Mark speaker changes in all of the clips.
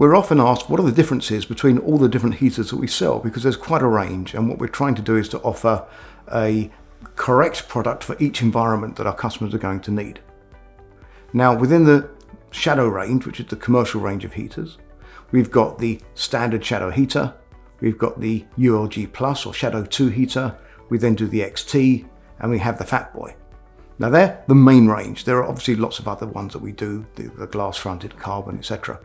Speaker 1: We're often asked what are the differences between all the different heaters that we sell, because there's quite a range, and what we're trying to do is to offer a correct product for each environment that our customers are going to need. Now, within the Shadow range, which is the commercial range of heaters, we've got the standard Shadow heater, we've got the ULG Plus or Shadow 2 heater, we then do the XT, and we have the Fat Boy. Now they're the main range. There are obviously lots of other ones that we do, the glass fronted, carbon, etc.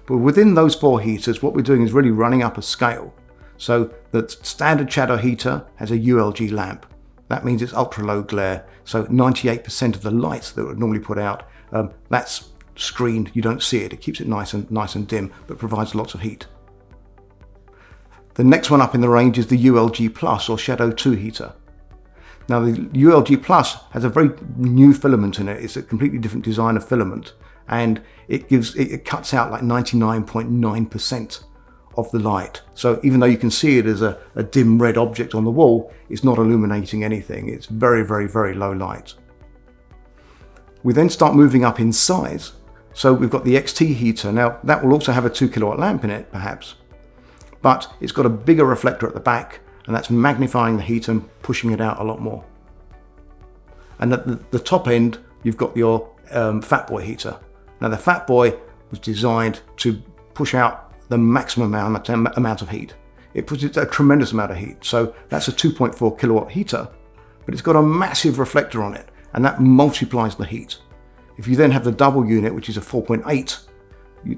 Speaker 1: But within those 4 heaters, what we're doing is really running up a scale. So the standard Shadow heater has a ULG lamp. That means it's ultra low glare. So 98% of the light that would normally put out, that's screened. You don't see it. It keeps it nice and dim, but provides lots of heat. The next one up in the range is the ULG Plus or Shadow 2 heater. Now the ULG Plus has a very new filament in it. It's a completely different design of filament, and it cuts out like 99.9% of the light. So even though you can see it as a dim red object on the wall, it's not illuminating anything. It's very, very, very low light. We then start moving up in size. So we've got the XT heater. Now that will also have a 2 kilowatt lamp in it, perhaps, but it's got a bigger reflector at the back, and that's magnifying the heat and pushing it out a lot more. And at the top end, you've got your Fat Boy heater. Now the Fat Boy was designed to push out the maximum amount of heat. It pushes a tremendous amount of heat. So that's a 2.4 kilowatt heater, but it's got a massive reflector on it, and that multiplies the heat. If you then have the double unit, which is a 4.8,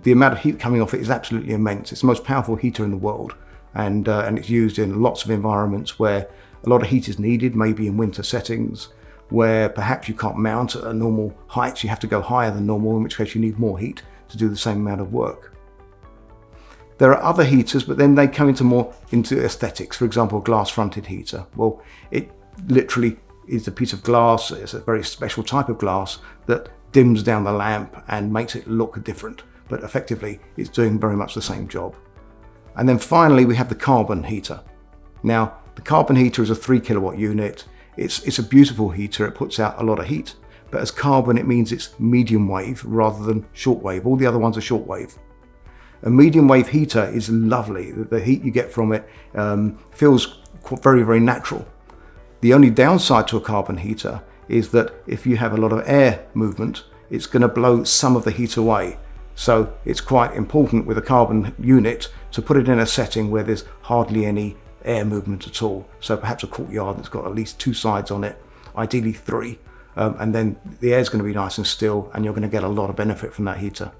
Speaker 1: the amount of heat coming off it is absolutely immense. It's the most powerful heater in the world. And it's used in lots of environments where a lot of heat is needed, maybe in winter settings, where perhaps you can't mount at a normal height, you have to go higher than normal, in which case you need more heat to do the same amount of work. There are other heaters, but then they come into aesthetics. For example, a glass fronted heater. Well, it literally is a piece of glass. It's a very special type of glass that dims down the lamp and makes it look different, but effectively it's doing very much the same job. And then finally we have the carbon heater. Now the carbon heater is a 3 kilowatt unit. It's a beautiful heater. It puts out a lot of heat, but as carbon it means it's medium wave rather than short wave. All the other ones are short wave. A medium wave heater is lovely. The heat you get from it feels very, very natural. The only downside to a carbon heater is that if you have a lot of air movement, it's going to blow some of the heat away. So it's quite important with a carbon unit to put it in a setting where there's hardly any air movement at all. So perhaps a courtyard that's got at least 2 sides on it, ideally 3, and then the air's going to be nice and still, and you're going to get a lot of benefit from that heater.